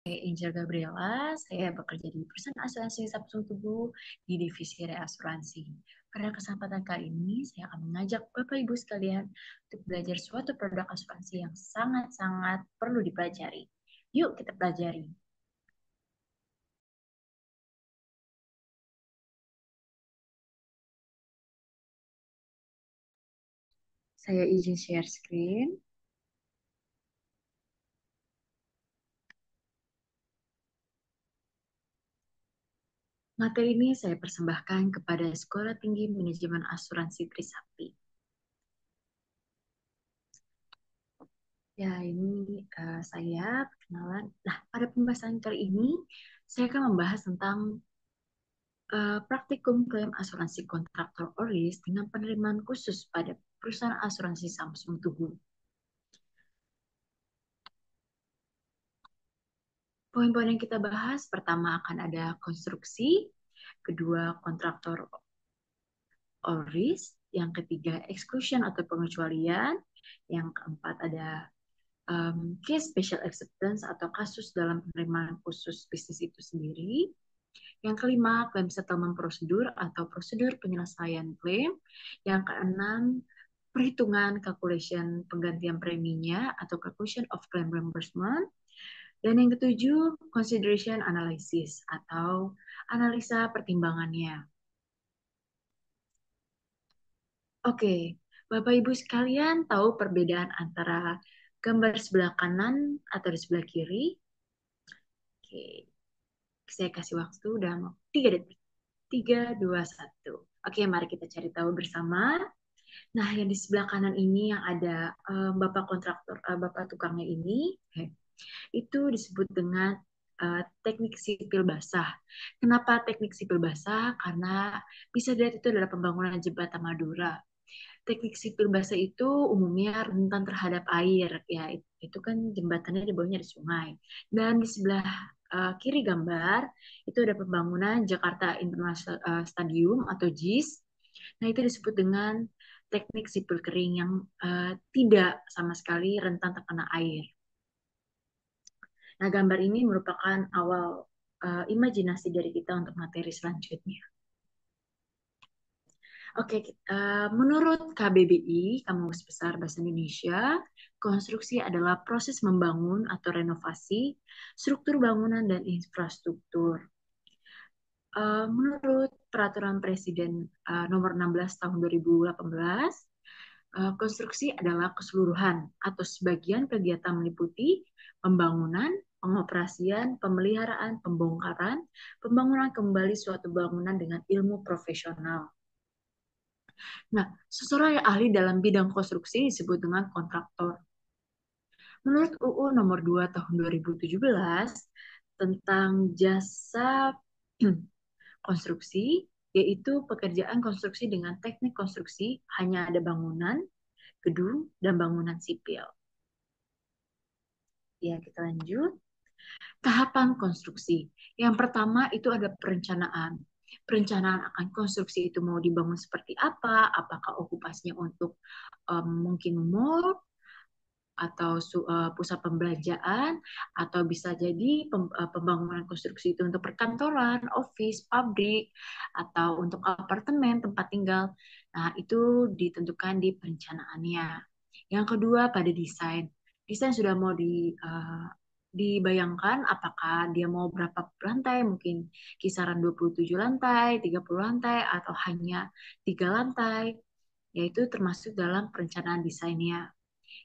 Angel Gabriela, saya bekerja di perusahaan asuransi Samsung Tubuh di divisi reasuransi. Pada kesempatan kali ini, saya akan mengajak Bapak Ibu sekalian untuk belajar suatu produk asuransi yang sangat-sangat perlu dipelajari. Yuk kita pelajari. Saya izin share screen. Materi ini saya persembahkan kepada Sekolah Tinggi Manajemen Asuransi Trisakti. Ya, ini saya perkenalan. Nah, pada pembahasan kali ini, saya akan membahas tentang praktikum klaim asuransi kontraktor ORIS dengan penerimaan khusus pada perusahaan asuransi Samsung Tubuh. Poin-poin yang kita bahas, pertama akan ada konstruksi, kedua kontraktor ORIS, yang ketiga exclusion atau pengecualian, yang keempat ada case special acceptance atau kasus dalam penerimaan khusus bisnis itu sendiri. Yang kelima, claim settlement prosedur atau prosedur penyelesaian klaim. Yang keenam, perhitungan calculation penggantian preminya atau calculation of claim reimbursement. Dan yang ketujuh, consideration analysis atau analisa pertimbangannya. Oke, Bapak Ibu sekalian tahu perbedaan antara gambar sebelah kanan atau di sebelah kiri? Oke, saya kasih waktu dalam 3 detik. 3, 2, 1. Oke, mari kita cari tahu bersama. Nah, yang di sebelah kanan ini yang ada Bapak kontraktor, Bapak tukangnya ini, itu disebut dengan teknik sipil basah. Kenapa teknik sipil basah? Karena bisa dilihat itu adalah pembangunan jembatan Madura. Teknik sipil basah itu umumnya rentan terhadap air, ya itu kan jembatannya di bawahnya di sungai. Dan di sebelah kiri gambar itu ada pembangunan Jakarta International Stadium atau JIS. Nah, itu disebut dengan teknik sipil kering yang tidak sama sekali rentan terkena air. Nah, gambar ini merupakan awal imajinasi dari kita untuk materi selanjutnya. Oke, menurut KBBI, Kamus Besar Bahasa Indonesia, konstruksi adalah proses membangun atau renovasi struktur bangunan dan infrastruktur. Menurut Peraturan Presiden Nomor 16 Tahun 2018, konstruksi adalah keseluruhan atau sebagian kegiatan meliputi pembangunan, pengoperasian, pemeliharaan, pembongkaran, pembangunan kembali suatu bangunan dengan ilmu profesional. Nah, seseorang yang ahli dalam bidang konstruksi disebut dengan kontraktor. Menurut UU nomor 2 tahun 2017 tentang jasa konstruksi, yaitu pekerjaan konstruksi dengan teknik konstruksi hanya ada bangunan, gedung, dan bangunan sipil. Ya, kita lanjut. Tahapan konstruksi. Yang pertama itu ada perencanaan. Perencanaan akan konstruksi itu mau dibangun seperti apa, apakah okupasinya untuk mungkin mall, atau pusat pembelanjaan, atau bisa jadi pembangunan konstruksi itu untuk perkantoran, office, pabrik, atau untuk apartemen, tempat tinggal. Nah, itu ditentukan di perencanaannya. Yang kedua, pada desain. Desain sudah mau dibayangkan apakah dia mau berapa lantai, mungkin kisaran 27 lantai, 30 lantai, atau hanya 3 lantai, yaitu termasuk dalam perencanaan desainnya.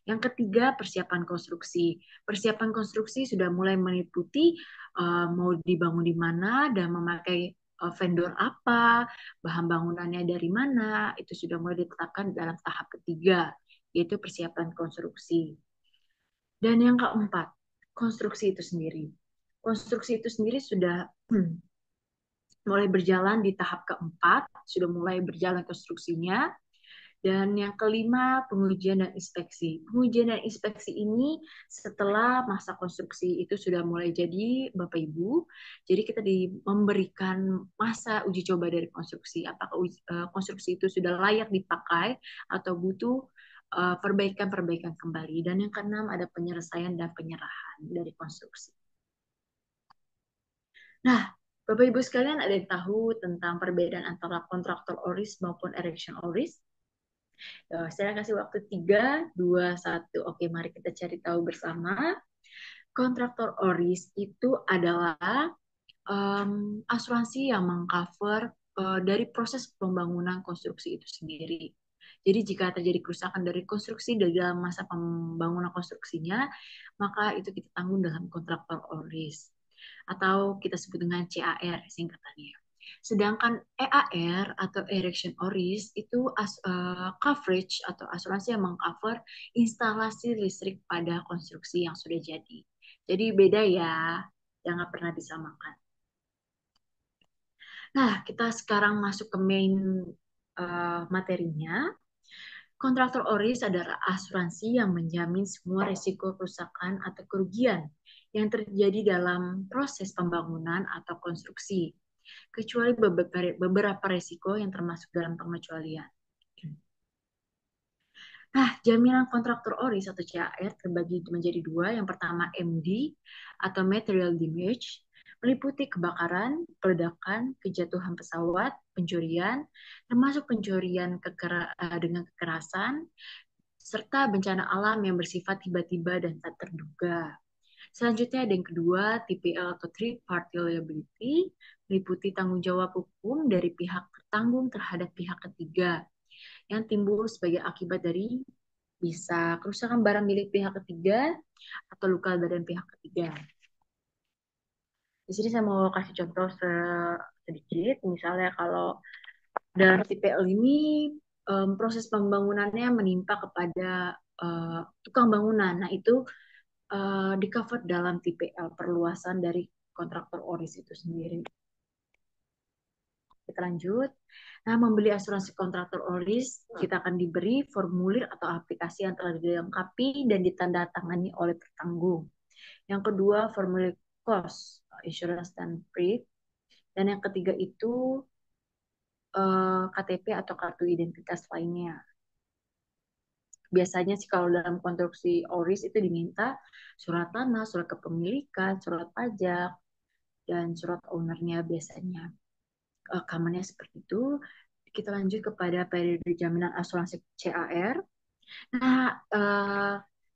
Yang ketiga, persiapan konstruksi. Persiapan konstruksi sudah mulai meliputi mau dibangun di mana dan memakai vendor apa, bahan bangunannya dari mana, itu sudah mulai ditetapkan dalam tahap ketiga, yaitu persiapan konstruksi. Dan yang keempat, konstruksi itu sendiri. Konstruksi itu sendiri sudah mulai berjalan di tahap keempat, sudah mulai berjalan konstruksinya. Dan yang kelima, pengujian dan inspeksi. Pengujian dan inspeksi ini setelah masa konstruksi itu sudah mulai jadi, Bapak Ibu. Jadi kita memberikan masa uji coba dari konstruksi. Apakah konstruksi itu sudah layak dipakai atau butuh perbaikan-perbaikan kembali. Dan yang keenam ada penyelesaian dan penyerahan dari konstruksi. Nah, Bapak Ibu sekalian ada yang tahu tentang perbedaan antara kontraktor ORIS maupun erection ORIS? Saya kasih waktu 3, 2, 1. Oke, mari kita cari tahu bersama. Kontraktor ORIS itu adalah asuransi yang mengcover dari proses pembangunan konstruksi itu sendiri. Jadi jika terjadi kerusakan dari konstruksi dari dalam masa pembangunan konstruksinya, maka itu kita tanggung dalam kontraktor ORIS atau kita sebut dengan CAR singkatannya. Sedangkan EAR atau Erection ORIS itu coverage atau asuransi yang mengcover instalasi listrik pada konstruksi yang sudah jadi. Jadi beda ya, jangan pernah disamakan. Nah, kita sekarang masuk ke main materinya. Kontraktor ORIS adalah asuransi yang menjamin semua risiko kerusakan atau kerugian yang terjadi dalam proses pembangunan atau konstruksi, kecuali beberapa risiko yang termasuk dalam pengecualian. Nah, jaminan kontraktor ORIS atau CAR terbagi menjadi dua. Yang pertama MD atau Material Damage, meliputi kebakaran, peledakan, kejatuhan pesawat, pencurian, termasuk pencurian dengan kekerasan, serta bencana alam yang bersifat tiba-tiba dan tak terduga. Selanjutnya ada yang kedua, TPL atau Third Party Liability, meliputi tanggung jawab hukum dari pihak tertanggung terhadap pihak ketiga yang timbul sebagai akibat dari bisa kerusakan barang milik pihak ketiga atau luka badan pihak ketiga. Di sini saya mau kasih contoh sedikit, misalnya kalau dalam TPL ini proses pembangunannya menimpa kepada tukang bangunan. Nah, itu di cover dalam TPL perluasan dari kontraktor ORIS itu sendiri. Kita lanjut. Nah, membeli asuransi kontraktor ORIS, kita akan diberi formulir atau aplikasi yang telah dilengkapi dan ditandatangani oleh tertanggung. Yang kedua, formulir cost, insurance dan proof. Dan yang ketiga itu KTP atau kartu identitas lainnya. Biasanya sih kalau dalam konstruksi ORIS itu diminta surat tanah, surat kepemilikan, surat pajak, dan surat ownernya biasanya. Rekamannya seperti itu. Kita lanjut kepada periode jaminan asuransi CAR. Nah,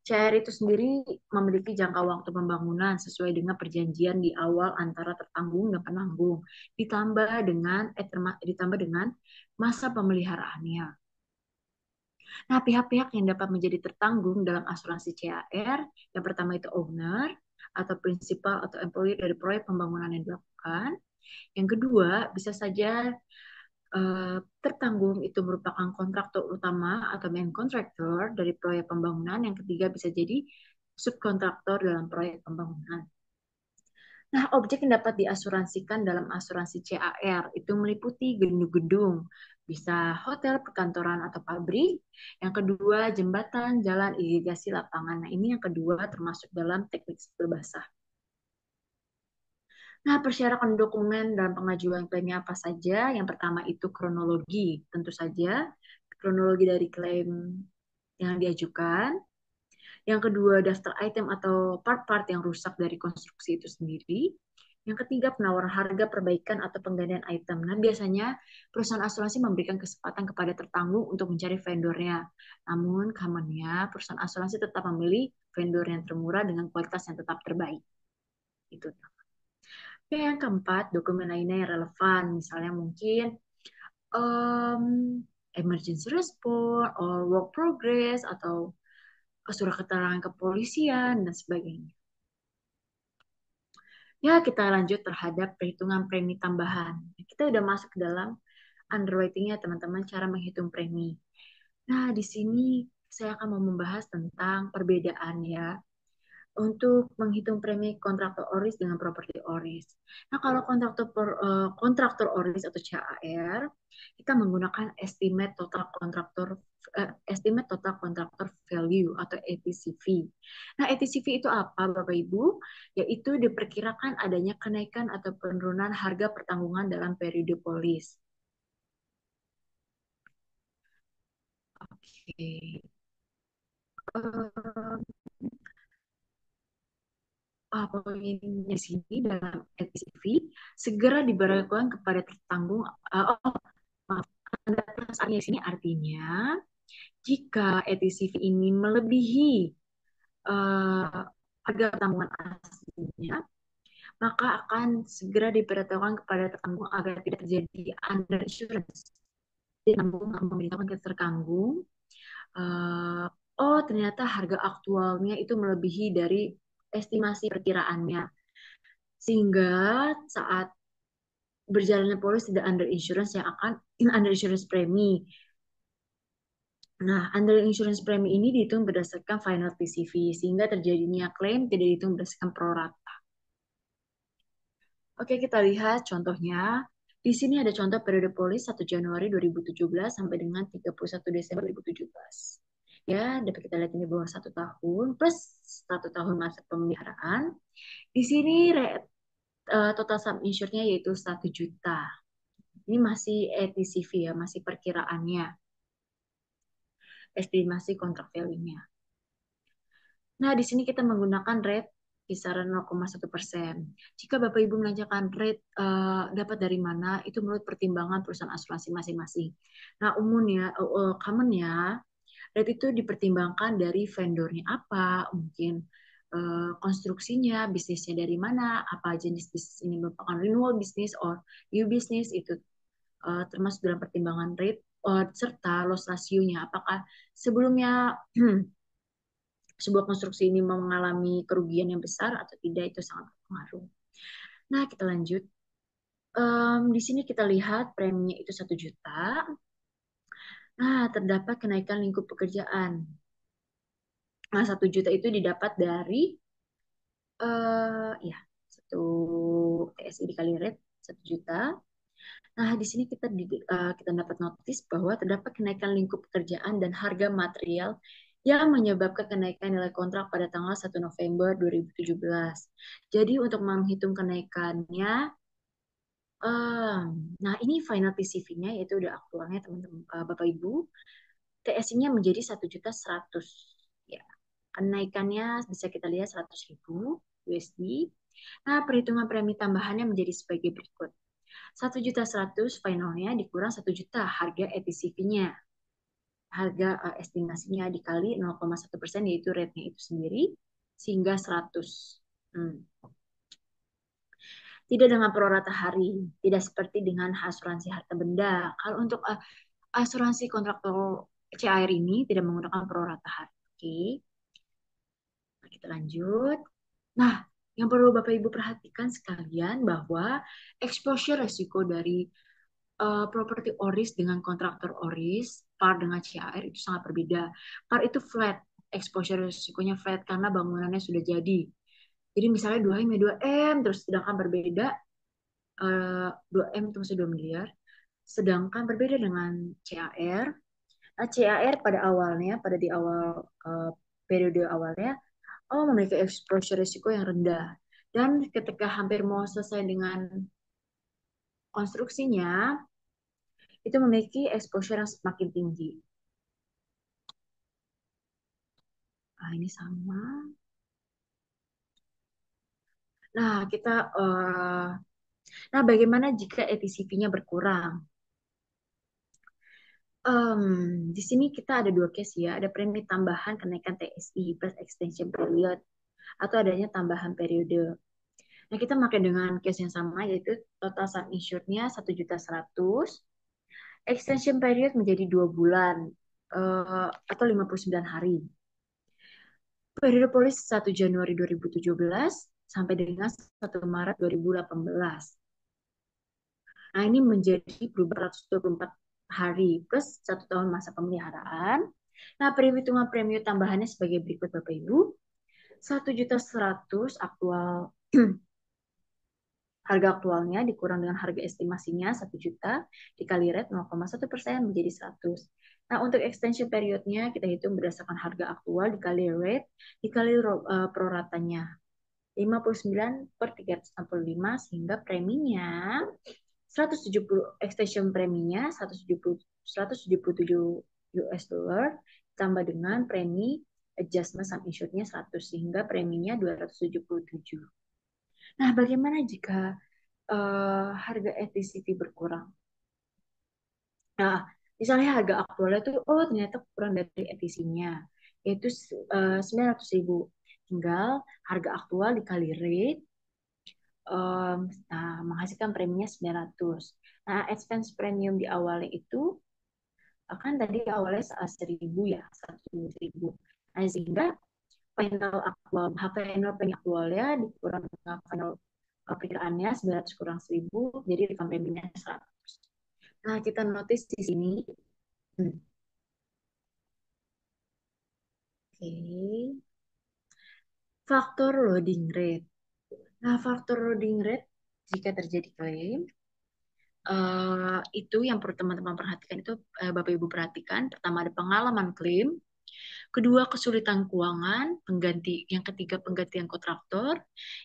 CAR itu sendiri memiliki jangka waktu pembangunan sesuai dengan perjanjian di awal antara tertanggung dan penanggung, ditambah dengan masa pemeliharaannya. Nah, pihak-pihak yang dapat menjadi tertanggung dalam asuransi CAR, yang pertama itu owner atau principal atau employee dari proyek pembangunan yang dilakukan. Yang kedua, bisa saja tertanggung itu merupakan kontraktor utama atau main contractor dari proyek pembangunan. Yang ketiga bisa jadi subkontraktor dalam proyek pembangunan. Nah, objek yang dapat diasuransikan dalam asuransi CAR itu meliputi gedung-gedung, bisa hotel, perkantoran, atau pabrik. Yang kedua, jembatan, jalan, irigasi, lapangan. Nah, ini yang kedua termasuk dalam teknik sipil basah. Nah, persyaratan dokumen dalam pengajuan klaimnya apa saja? Yang pertama itu kronologi, tentu saja kronologi dari klaim yang diajukan. Yang kedua, daftar item atau part-part yang rusak dari konstruksi itu sendiri. Yang ketiga, penawaran harga perbaikan atau penggantian item. Nah, biasanya perusahaan asuransi memberikan kesempatan kepada tertanggung untuk mencari vendornya. Namun, commonnya perusahaan asuransi tetap memilih vendor yang termurah dengan kualitas yang tetap terbaik. Itu. Oke, yang keempat, dokumen lainnya yang relevan. Misalnya mungkin um, emergency response, or work progress, atau surat keterangan kepolisian, dan sebagainya. Ya, kita lanjut terhadap perhitungan premi tambahan. Kita udah masuk ke dalam underwriting-nya, teman-teman, cara menghitung premi. Nah, di sini saya akan mau membahas tentang perbedaan ya untuk menghitung premi kontraktor ORIS dengan properti ORIS. Nah, kalau kontraktor ORIS atau CAR, kita menggunakan estimate total kontraktor value atau ETCV. Nah, ETCV itu apa, Bapak Ibu? Yaitu diperkirakan adanya kenaikan atau penurunan harga pertanggungan dalam periode polis. Oke. Okay. poinnya di sini dalam ETCV segera diberlakukan kepada tertanggung. Maaf, tanda pelaksanaannya di sini artinya jika ETCV ini melebihi uh, harga tanggungan aslinya, maka akan segera diberitahukan kepada tertanggung agar tidak terjadi under insurance. Jadi tanggung memberitahukan ke tertanggung, uh, oh ternyata harga aktualnya itu melebihi dari estimasi perkiraannya. Sehingga saat berjalannya polis tidak under insurance yang akan under insurance premi. Nah, under insurance premi ini dihitung berdasarkan final TCV sehingga terjadinya klaim tidak dihitung berdasarkan prorata. Oke, kita lihat contohnya. Di sini ada contoh periode polis 1 Januari 2017 sampai dengan 31 Desember 2017. Ya, dapat kita lihat ini bahwa 1 tahun plus 1 tahun masa pemeliharaan. Di sini total sum insured-nya yaitu 1 juta. Ini masih ETCV ya, masih perkiraannya, estimasi kontrak value-nya. Nah, di sini kita menggunakan rate kisaran 0,1%. Jika Bapak Ibu menanyakan rate dapat dari mana, itu menurut pertimbangan perusahaan asuransi masing-masing. Nah, umumnya, commonnya, rate itu dipertimbangkan dari vendornya apa, mungkin konstruksinya, bisnisnya dari mana, apa jenis bisnis ini merupakan renewal bisnis or new business, itu termasuk dalam pertimbangan rate, serta loss ratio-nya. Apakah sebelumnya sebuah konstruksi ini mengalami kerugian yang besar atau tidak, itu sangat berpengaruh. Nah, kita lanjut. Di sini kita lihat preminya itu 1 juta. Nah, terdapat kenaikan lingkup pekerjaan. Nah, 1 juta itu didapat dari ya satu TSI dikali rate 1 juta. Nah, di sini kita dapat notis bahwa terdapat kenaikan lingkup pekerjaan dan harga material yang menyebabkan kenaikan nilai kontrak pada tanggal 1 November 2017. Jadi untuk menghitung kenaikannya, nah ini final TCV-nya yaitu udah aktualnya teman-teman Bapak Ibu, TSI-nya menjadi 1.100.000. Ya, kenaikannya bisa kita lihat 100.000 USD. Nah, perhitungan premi tambahannya menjadi sebagai berikut. 1.100.000 finalnya dikurang 1 juta harga ETCV-nya. Harga estimasinya dikali 0,1% yaitu rate-nya itu sendiri sehingga 100. Tidak dengan prorata hari, tidak seperti dengan asuransi harta benda. Kalau untuk asuransi kontraktor CAR ini tidak menggunakan prorata hari. Oke. Nah, kita lanjut. Nah, yang perlu Bapak Ibu perhatikan sekalian bahwa exposure resiko dari properti ORIS dengan kontraktor ORIS, PAR dengan CAR itu sangat berbeda. PAR itu flat, exposure risikonya flat karena bangunannya sudah jadi. Jadi misalnya 2M ya 2M, terus sedangkan berbeda 2M itu masih 2 miliar. Sedangkan berbeda dengan CAR. Nah, CAR pada awalnya, pada di awal periode awalnya, memiliki exposure risiko yang rendah. Dan ketika hampir mau selesai dengan konstruksinya, itu memiliki exposure yang semakin tinggi. Nah, ini sama. Nah, nah bagaimana jika ETCV-nya berkurang? Di sini kita ada 2 case ya, ada premi tambahan kenaikan TSI plus extension period atau adanya tambahan periode. Nah, kita pakai dengan case yang sama yaitu total sum insured-nya 1.100.000, extension period menjadi 2 bulan atau 59 hari. Periode polis 1 Januari 2017 sampai dengan 1 Maret 2018. Nah, ini menjadi 424 hari plus 1 tahun masa pemeliharaan. Nah, perhitungan premi tambahannya sebagai berikut Bapak Ibu. 1.100.000 aktual harga aktualnya dikurang dengan harga estimasinya 1 juta dikali rate 0,1% menjadi 100. Nah, untuk extension periodnya kita hitung berdasarkan harga aktual dikali rate dikali proratanya 59/365 sehingga preminya 170, extension preminya 177 US dollar ditambah dengan premi adjustment sum insurednya 100 sehingga preminya 277. Nah, bagaimana jika harga FTCT berkurang? Nah, misalnya harga aktualnya tuh, oh ternyata kurang dari ETC-nya, yaitu 900.000. Tinggal harga aktual dikali rate, nah, menghasilkan preminya 900. Nah, expense premium di awalnya itu akan tadi awalnya 1.000 ya, 1.000. Nah, sehingga final aktual, final premium aktualnya dikurang dengan final perkiraannya 900 kurang 1.000, jadi refund premiumnya 100. Nah, kita notice di sini. Hmm, Oke. Faktor loading rate. Nah, faktor loading rate jika terjadi klaim, itu yang perlu teman-teman perhatikan itu, Bapak Ibu perhatikan. Pertama ada pengalaman klaim, kedua kesulitan keuangan, yang ketiga penggantian kontraktor,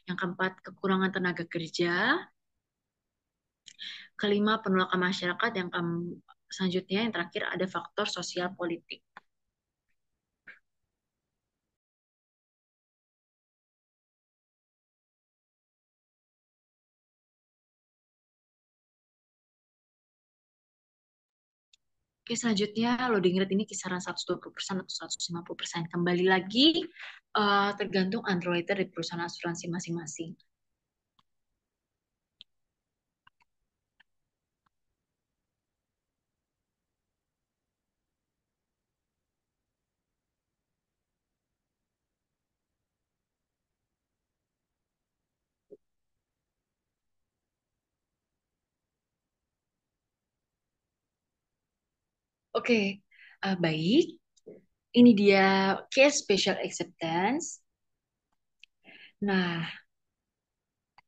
yang keempat kekurangan tenaga kerja, kelima penolakan masyarakat, yang selanjutnya yang terakhir ada faktor sosial politik. Oke, selanjutnya loading rate ini kisaran 120% atau 150%. Kembali lagi tergantung underwriter di perusahaan asuransi masing-masing. Oke, baik. Ini dia case special acceptance. Nah,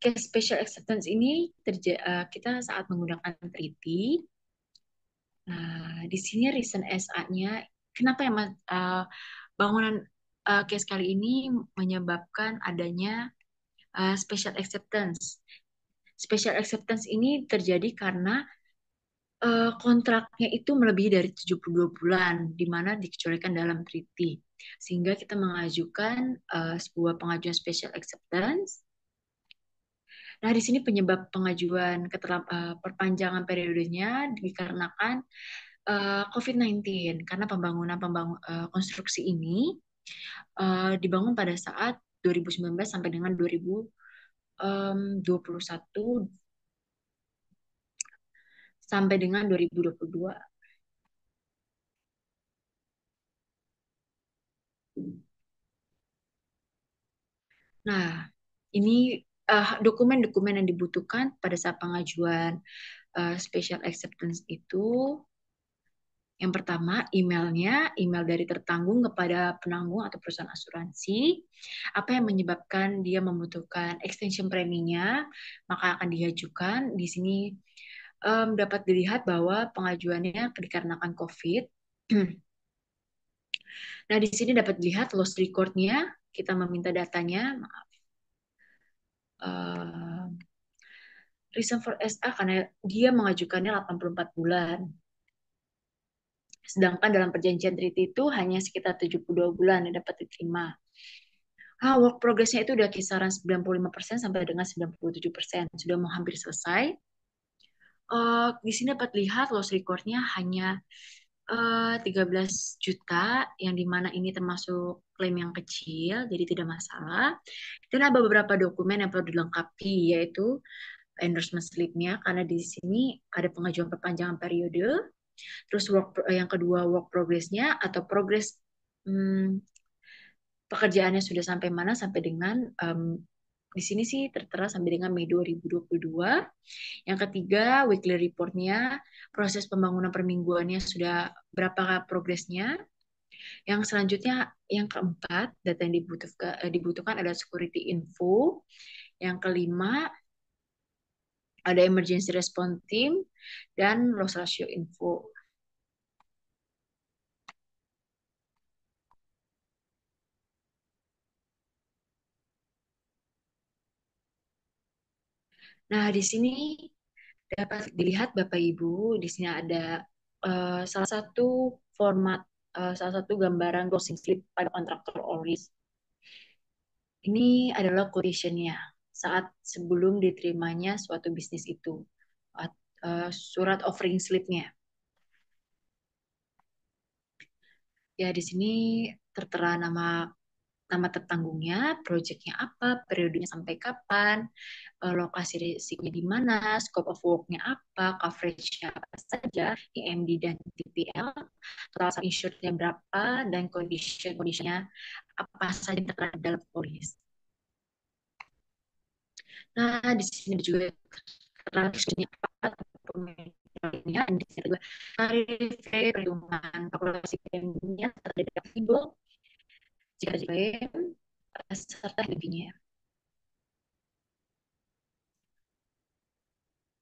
case special acceptance ini kita saat menggunakan treaty. Nah, di sini reason SA-nya, kenapa ya Mas, bangunan case kali ini menyebabkan adanya special acceptance. Special acceptance ini terjadi karena kontraknya itu melebihi dari 72 bulan, di mana dikecualikan dalam treaty. Sehingga kita mengajukan sebuah pengajuan special acceptance. Nah, di sini penyebab pengajuan perpanjangan periodenya dikarenakan COVID-19, karena konstruksi ini dibangun pada saat 2019 sampai dengan 2021 sampai dengan 2022. Nah, ini dokumen-dokumen yang dibutuhkan pada saat pengajuan special acceptance itu, yang pertama email dari tertanggung kepada penanggung atau perusahaan asuransi. Apa yang menyebabkan dia membutuhkan extension preminya, maka akan diajukan. Di sini dapat dilihat bahwa pengajuannya dikarenakan COVID. Nah, di sini dapat dilihat loss record-nya. Kita meminta datanya. Maaf. Reason for SA karena dia mengajukannya 84 bulan. Sedangkan dalam perjanjian treaty itu hanya sekitar 72 bulan yang dapat diterima. Work progress-nya itu udah kisaran 95% sampai dengan 97%. Sudah mau hampir selesai. Di sini dapat lihat loss record-nya hanya 13 juta, yang dimana ini termasuk klaim yang kecil, jadi tidak masalah. Dan ada beberapa dokumen yang perlu dilengkapi, yaitu endorsement slip-nya, karena di sini ada pengajuan perpanjangan periode. Terus yang kedua work progress-nya atau progress pekerjaannya sudah sampai mana, sampai dengan di sini sih tertera sampai dengan Mei 2022. Yang ketiga, weekly report-nya, proses pembangunan permingguannya sudah berapa progresnya. Yang selanjutnya, yang keempat, data yang dibutuhkan ada security info. Yang kelima, ada emergency response team, dan loss ratio info. Nah, di sini dapat dilihat Bapak Ibu, di sini ada salah satu format salah satu gambaran closing slip pada kontraktor Oris. Ini adalah quotation-nya saat sebelum diterimanya suatu bisnis itu. Surat offering slip-nya. Ya, di sini tertera nama tertanggungnya, proyeknya apa, periodenya sampai kapan, lokasi risikonya di mana, scope of work-nya apa, coverage-nya apa saja, EMD dan TPL, total sum insured-nya berapa, dan condition-conditionnya apa saja yang tertera dalam polis. Nah, di sini juga transaksinya apa, ini di sini juga tarif, perhitungan, kalkulasi preminya, terhadap jika klaim, serta lebihnya.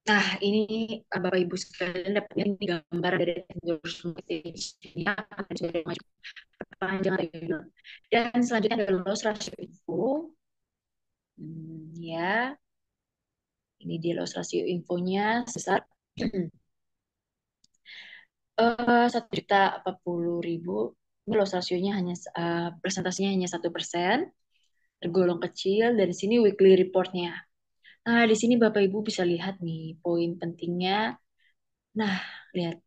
Nah, ini Bapak Ibu sekalian dapat ini gambar dari endorsement page-nya perpanjangan. Dan selanjutnya ada loss ratio info. Ya, ini dia loss ratio infonya sebesar 1.040.000. Ini loss rasionya hanya persentasenya hanya 1%, tergolong kecil. Dari sini weekly reportnya. Nah, di sini Bapak Ibu bisa lihat nih poin pentingnya. Nah, lihat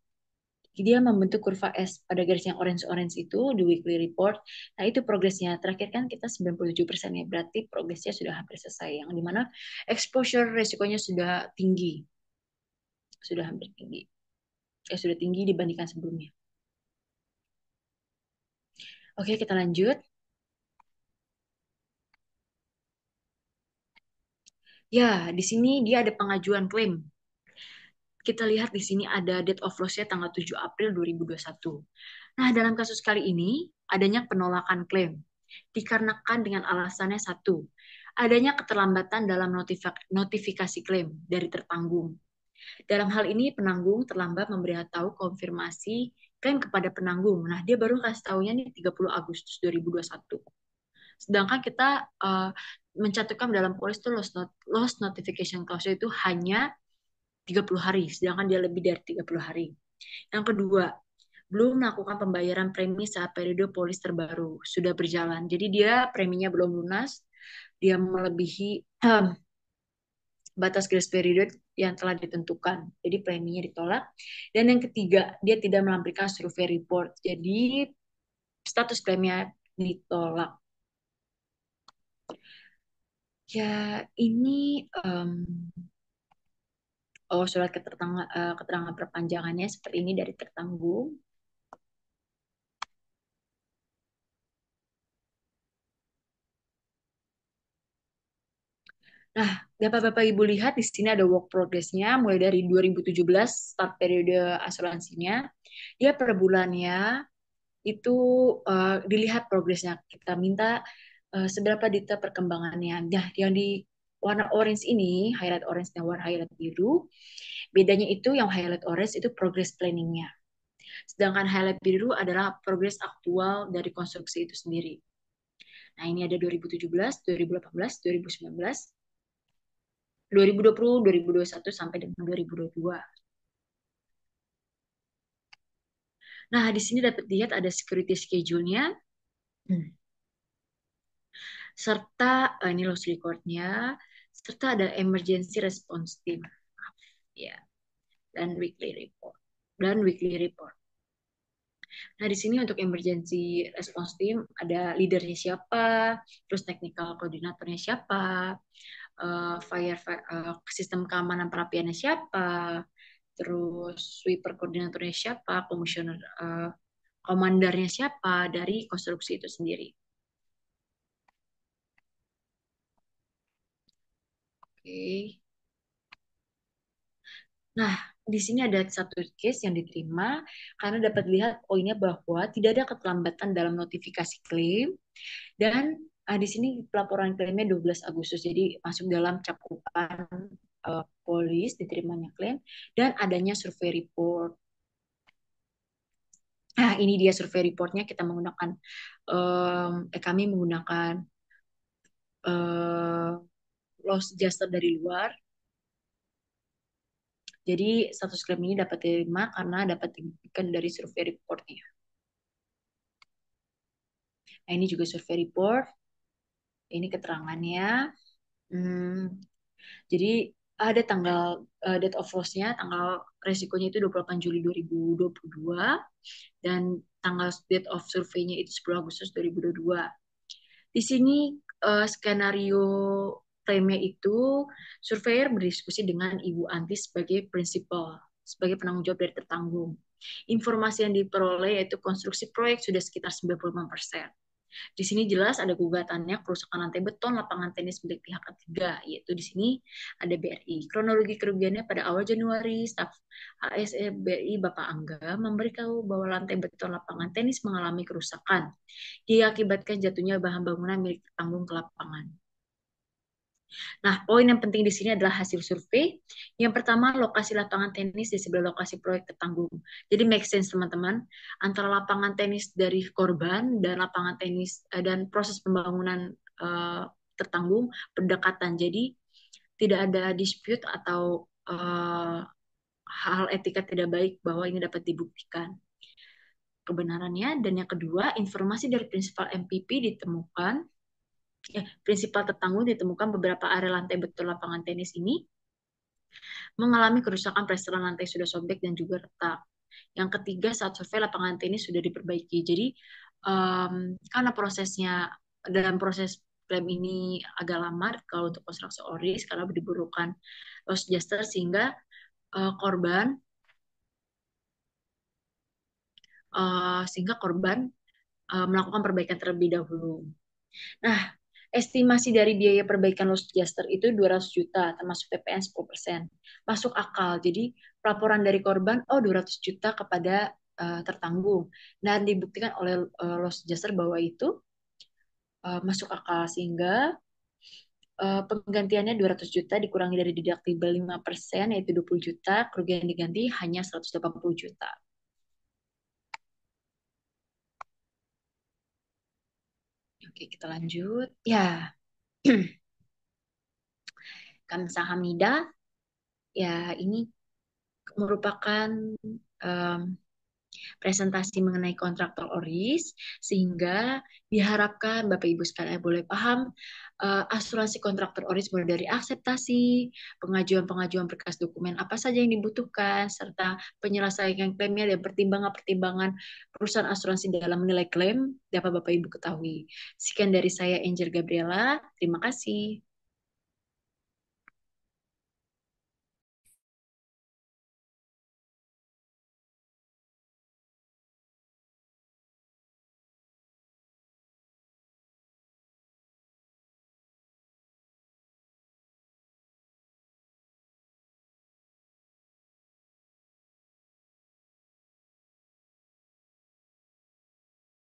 dia membentuk kurva S pada garis yang orange-orange itu di weekly report. Nah, itu progresnya. Terakhir kan kita 97% ya, berarti progresnya sudah hampir selesai. Yang dimana exposure resikonya sudah tinggi. Sudah hampir tinggi. Sudah tinggi dibandingkan sebelumnya. Oke, kita lanjut. Ya, di sini dia ada pengajuan klaim. Kita lihat di sini ada date of loss-nya tanggal 7 April 2021. Nah, dalam kasus kali ini, adanya penolakan klaim. Dikarenakan dengan alasannya satu, adanya keterlambatan dalam notifikasi klaim dari tertanggung. Dalam hal ini, penanggung terlambat memberitahu konfirmasi klaim kepada penanggung. Nah, dia baru kasih tahunya nih 30 Agustus 2021. Sedangkan kita mencantumkan dalam polis itu loss notification clause itu hanya 30 hari, sedangkan dia lebih dari 30 hari. Yang kedua, belum melakukan pembayaran premi saat periode polis terbaru sudah berjalan. Jadi dia preminya belum lunas, dia melebihi batas grace period yang telah ditentukan. Jadi preminya ditolak. Dan yang ketiga, dia tidak melampirkan survei report. Jadi status klaimnya ditolak. Ya, ini surat keterangan perpanjangannya seperti ini dari tertanggung. Nah, dapat Bapak Ibu lihat di sini ada work progress-nya mulai dari 2017 start periode asuransinya. Dia per bulannya itu dilihat progresnya. Kita minta seberapa detail perkembangannya. Nah, yang di warna orange ini, highlight orange dan warna highlight biru, bedanya itu yang highlight orange itu progress planning-nya. Sedangkan highlight biru adalah progres aktual dari konstruksi itu sendiri. Nah, ini ada 2017, 2018, 2019, 2020, 2021 sampai dengan 2022. Nah, di sini dapat lihat ada security schedule-nya, serta ini loss record-nya, serta ada emergency response team, ya, dan weekly report. Nah, di sini untuk emergency response team ada leadernya siapa, terus technical koordinatornya siapa, sistem keamanan perapiannya siapa, terus sweeper koordinatornya siapa, komisioner komandarnya siapa dari konstruksi itu sendiri. Oke. Nah, di sini ada satu case yang diterima karena dapat lihat poinnya bahwa tidak ada keterlambatan dalam notifikasi klaim dan di sini pelaporan klaimnya 12 Agustus jadi masuk dalam cakupan polis diterimanya klaim dan adanya survei report. Nah, ini dia survei reportnya kita menggunakan kami menggunakan loss adjuster dari luar. Jadi status klaim ini dapat diterima karena dapat dibuktikan dari survei reportnya. Nah, ini juga survei report. Ini keterangannya. Hmm, jadi ada tanggal date of loss-nya, tanggal resikonya itu 28 Juli 2022 dan tanggal date of survei-nya itu 10 Agustus 2022. Di sini skenario klaimnya itu surveyor berdiskusi dengan Ibu Anti sebagai prinsipal, sebagai penanggung jawab dari tertanggung. Informasi yang diperoleh yaitu konstruksi proyek sudah sekitar 95%. Di sini jelas ada gugatannya kerusakan lantai beton lapangan tenis milik pihak ketiga, yaitu di sini ada BRI. Kronologi kerugiannya pada awal Januari, staf ASE BRI Bapak Angga memberitahu bahwa lantai beton lapangan tenis mengalami kerusakan diakibatkan jatuhnya bahan bangunan milik tanggung ke lapangan. Nah, poin yang penting di sini adalah hasil survei. Yang pertama, lokasi lapangan tenis di sebelah lokasi proyek tertanggung. Jadi make sense teman-teman, antara lapangan tenis dari korban dan lapangan tenis dan proses pembangunan tertanggung berdekatan. Jadi tidak ada dispute atau hal etika tidak baik bahwa ini dapat dibuktikan kebenarannya. Dan yang kedua, informasi dari prinsipal MPP ditemukan prinsipal tertanggung ditemukan beberapa area lantai beton lapangan tenis ini mengalami kerusakan plesteran lantai sudah sobek dan juga retak. Yang ketiga, saat survei lapangan tenis sudah diperbaiki. Jadi karena prosesnya dalam proses klaim ini agak lama kalau untuk konstruksi oris karena dibutuhkan loss adjuster sehingga korban melakukan perbaikan terlebih dahulu. Nah, estimasi dari biaya perbaikan loss adjuster itu 200 juta, termasuk PPN 10%. Masuk akal. Jadi, pelaporan dari korban, 200 juta kepada tertanggung. Dan dibuktikan oleh loss adjuster bahwa itu masuk akal. Sehingga penggantiannya 200 juta dikurangi dari deductible 5%, yaitu 20 juta. Kerugian diganti hanya 180 juta. Oke, kita lanjut. Ya, Kamsahamnida. Ya, ini merupakan um, presentasi mengenai kontraktor ORIS, sehingga diharapkan Bapak Ibu sekalian boleh paham asuransi kontraktor ORIS mulai dari akseptasi, pengajuan-pengajuan berkas dokumen apa saja yang dibutuhkan, serta penyelesaian klaimnya dan pertimbangan-pertimbangan perusahaan asuransi dalam menilai klaim dapat Bapak Ibu ketahui. Sekian dari saya, Angel Gabriela. Terima kasih.